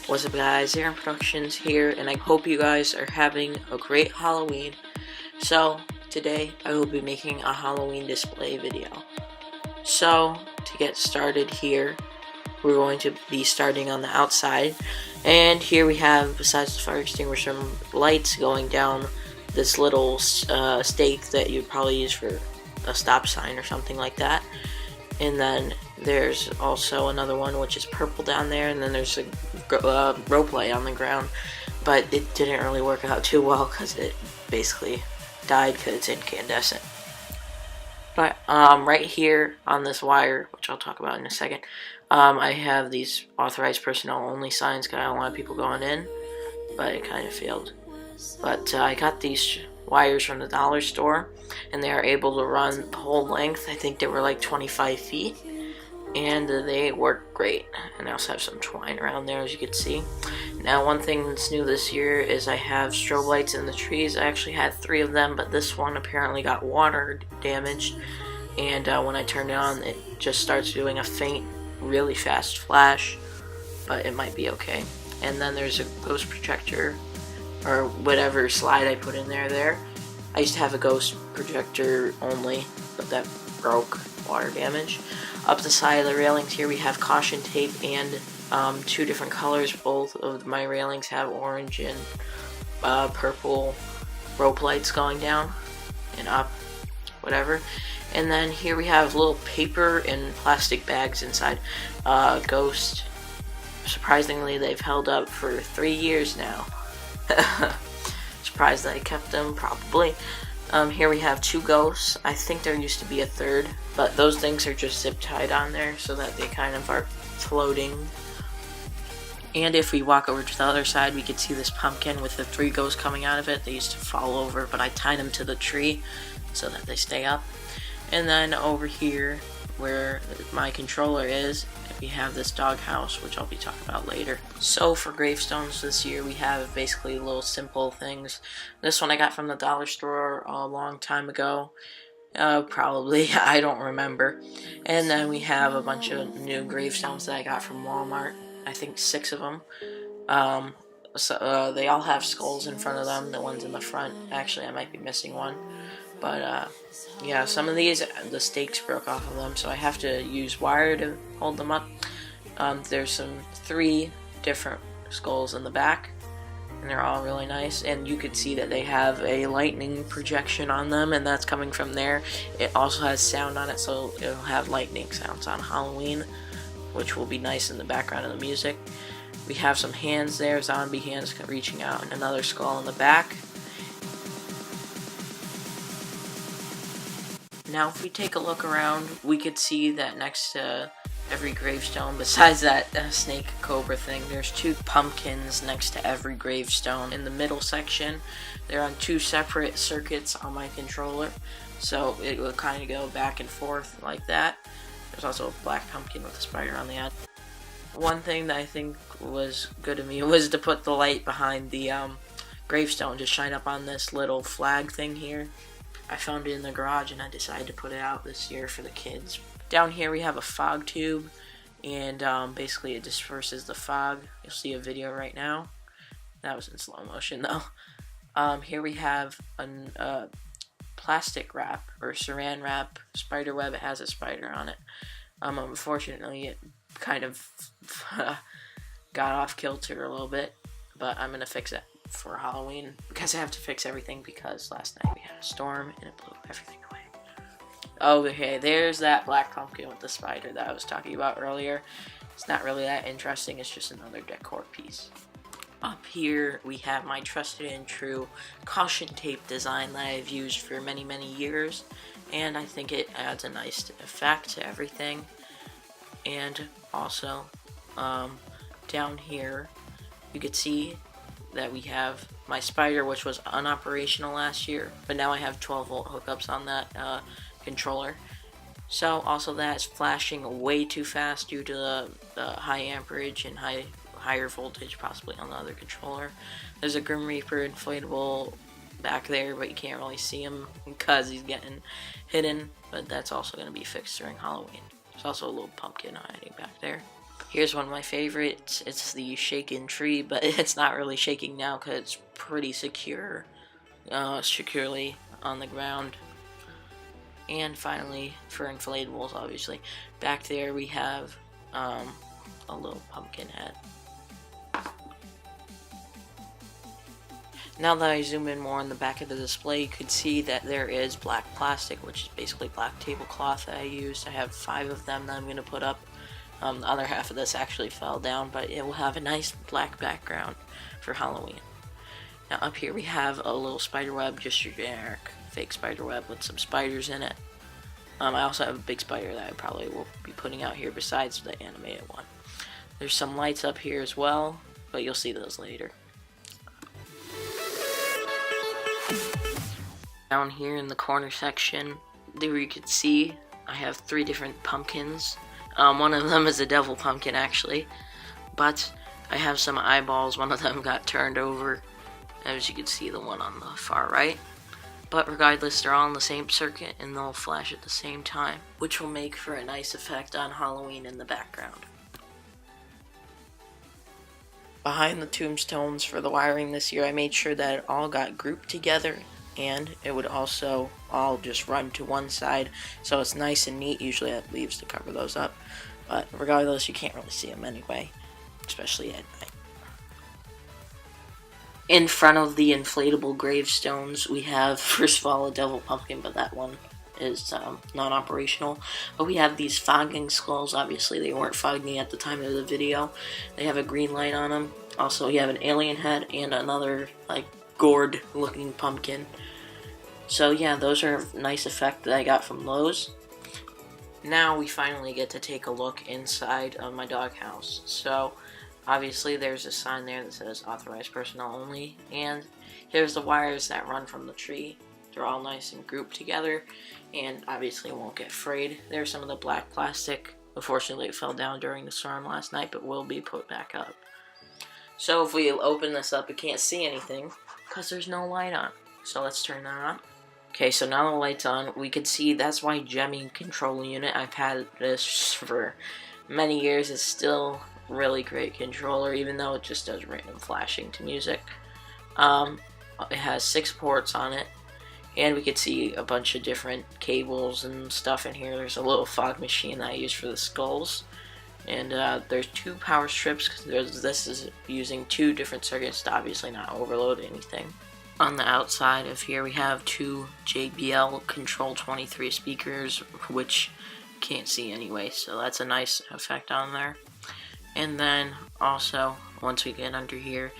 What's up guys, Aaron Productions here, and I hope you guys are having a great Halloween. So, today I will be making a Halloween display video. So, to get started here, we're going to be starting on the outside. And here we have, besides the fire extinguisher, lights going down this little stake that you'd probably use for a stop sign or something like that. And then there's also another one which is purple down there, and then there's a rope light on the ground, but it didn't really work out too well because it basically died because it's incandescent. But right here on this wire, which I'll talk about in a second, I have these authorized personnel only signs because I don't want people going in, but it kind of failed. But I got these wires from the dollar store, and they are able to run the whole length. I think they were like 25 feet, and they work great. And I also have some twine around there, as you can see. Now, one thing that's new this year is I have strobe lights in the trees. I actually had 3 of them, but this one apparently got water damaged, and when I turn it on, it just starts doing a faint, really fast flash, but it might be okay. And then there's a ghost projector, or whatever slide I put in there. I used to have a ghost projector only, but that broke, water damage. Up the side of the railings here we have caution tape and 2 different colors. Both of my railings have orange and purple rope lights going down and up, whatever. And then here we have little paper and plastic bags inside. Ghost, surprisingly, they've held up for 3 years now. Surprised that I kept them, probably. Here we have 2 ghosts. I think there used to be a 3rd, but those things are just zip tied on there so that they kind of are floating. And if we walk over to the other side, we can see this pumpkin with the 3 ghosts coming out of it. They used to fall over, but I tied them to the tree so that they stay up. And then over here, where my controller is, we have this doghouse, which I'll be talking about later. So for gravestones this year, we have basically little simple things. This one I got from the dollar store a long time ago. Probably, I don't remember. And then we have a bunch of new gravestones that I got from Walmart. I think 6 of them. They all have skulls in front of them. The ones in the front, actually I might be missing one. But yeah, some of these, the stakes broke off of them, so I have to use wire to hold them up. There's 3 different skulls in the back, and they're all really nice. And you could see that they have a lightning projection on them, and that's coming from there. It also has sound on it, so it'll have lightning sounds on Halloween, which will be nice in the background of the music. We have some hands there, zombie hands reaching out, and another skull in the back. Now if we take a look around, we could see that next to every gravestone, besides that snake cobra thing, there's 2 pumpkins next to every gravestone. In the middle section, they're on 2 separate circuits on my controller, so it will kind of go back and forth like that. There's also a black pumpkin with a spider on the end. One thing that I think was good of me was to put the light behind the gravestone to shine up on this little flag thing here. I found it in the garage and I decided to put it out this year for the kids. Down here we have a fog tube, and basically it disperses the fog. You'll see a video right now. That was in slow motion though. Here we have a plastic wrap, or saran wrap, spider web. It has a spider on it. Unfortunately it kind of got off kilter a little bit, but I'm going to fix it for Halloween, because I have to fix everything, because last night we had a storm and it blew everything away. Okay, there's that black pumpkin with the spider that I was talking about earlier. It's not really that interesting, it's just another decor piece. Up here we have my trusted and true caution tape design that I've used for many years, and I think it adds a nice effect to everything. And also down here you could see that we have my spider, which was unoperational last year, but now I have 12-volt hookups on that controller. So also that is flashing way too fast due to the high amperage and higher voltage possibly on the other controller. There's a Grim Reaper inflatable back there, but you can't really see him because he's getting hidden, but that's also going to be fixed during Halloween. There's also a little pumpkin hiding back there. Here's one of my favorites. It's the shaken tree, but it's not really shaking now because it's pretty secure, securely on the ground. And finally, for inflatables, obviously, back there we have a little pumpkin head. Now that I zoom in more on the back of the display, you can see that there is black plastic, which is basically black tablecloth that I used. I have 5 of them that I'm going to put up. The other half of this actually fell down, but it will have a nice black background for Halloween. Now up here we have a little spider web, just your generic fake spider web with some spiders in it. I also have a big spider that I probably will be putting out here besides the animated one. There's some lights up here as well, but you'll see those later. Down here in the corner section, there you can see I have 3 different pumpkins. One of them is a devil pumpkin actually, but I have some eyeballs. One of them got turned over, as you can see, the one on the far right. But regardless, they're all in the same circuit and they'll flash at the same time, which will make for a nice effect on Halloween in the background. Behind the tombstones for the wiring this year, I made sure that it all got grouped together, and it would also all just run to one side, so it's nice and neat. Usually I have leaves to cover those up, but regardless, you can't really see them anyway, especially at night. In front of the inflatable gravestones, we have, first of all, a devil pumpkin, but that one is non-operational. But we have these fogging skulls. Obviously, they weren't fogging at the time of the video. They have a green light on them. Also, you have an alien head and another, like, gourd-looking pumpkin. So, yeah, those are a nice effect that I got from Lowe's. Now we finally get to take a look inside of my doghouse. So, obviously, there's a sign there that says authorized personnel only, and here's the wires that run from the tree. They're all nice and grouped together, and obviously won't get frayed. There's some of the black plastic. Unfortunately, it fell down during the storm last night, but will be put back up. So if we open this up, we can't see anything because there's no light on. So let's turn that on. Okay, so now the light's on. We can see that's why Jemmy control unit. I've had this for many years. It's still really great controller, even though it just does random flashing to music. It has 6 ports on it, and we could see a bunch of different cables and stuff in here. There's a little fog machine that I use for the skulls, and there's 2 power strips because this is using 2 different circuits to obviously not overload anything. On the outside of here we have 2 JBL Control 23 speakers, which you can't see anyway, so that's a nice effect on there. And then also, once we get under here,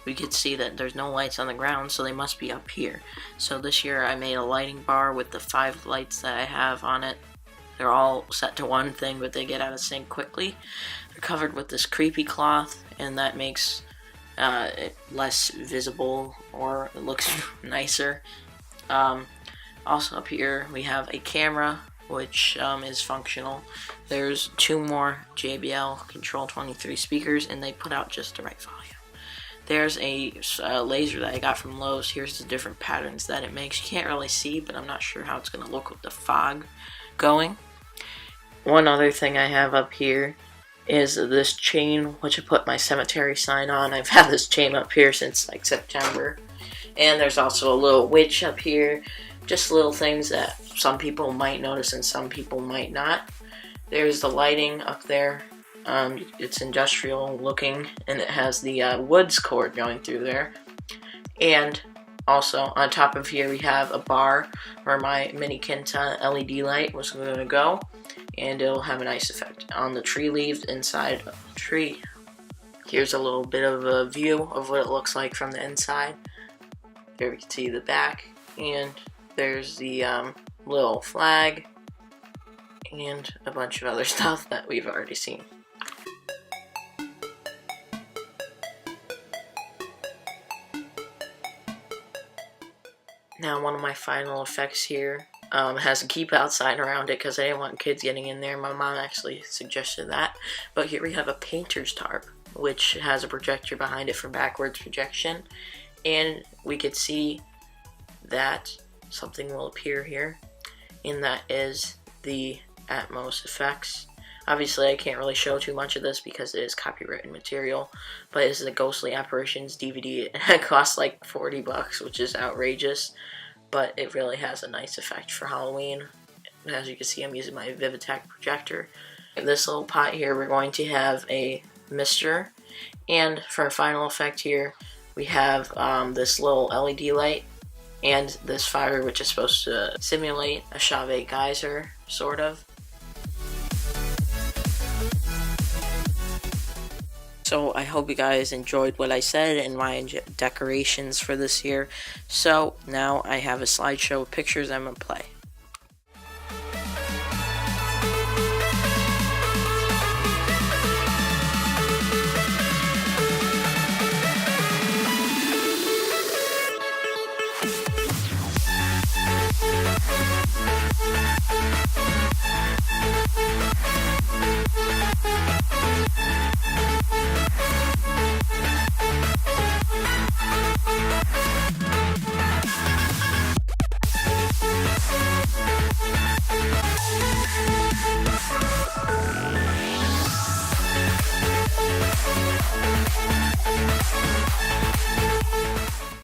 we can see that there's no lights on the ground, so they must be up here. So this year I made a lighting bar with the 5 lights that I have on it. They're all set to one thing, but they get out of sync quickly. They're covered with this creepy cloth, and that makes it less visible, or it looks nicer. Also up here we have a camera, which is functional. There's 2 more JBL Control 23 speakers, and they put out just the right volume. There's a laser that I got from Lowe's. Here's the different patterns that it makes. You can't really see, but I'm not sure how it's going to look with the fog going. One other thing I have up here is this chain, which I put my cemetery sign on. I've had this chain up here since like September. And there's also a little witch up here. Just little things that some people might notice and some people might not. There's the lighting up there. It's industrial looking, and it has the woods cord going through there. And also on top of here we have a bar where my mini Kinta LED light was going to go, and it'll have a nice effect on the tree leaves inside of the tree. Here's a little bit of a view of what it looks like from the inside. Here we can see the back, and there's the little flag and a bunch of other stuff that we've already seen. Now one of my final effects here has a keep outside around it because I didn't want kids getting in there. My mom actually suggested that. But here we have a painter's tarp, which has a projector behind it for backwards projection. And we could see that something will appear here, and that is the Atmos effects. Obviously, I can't really show too much of this because it is copyrighted material, but this is a Ghostly Apparitions DVD, and it costs like $40, which is outrageous, but it really has a nice effect for Halloween. As you can see, I'm using my Vivitech projector. In this little pot here, we're going to have a mister, and for our final effect here, we have this little LED light, and this fire, which is supposed to simulate a Chauvet geyser, sort of. So I hope you guys enjoyed what I said and my decorations for this year. So now I have a slideshow of pictures I'm going to play.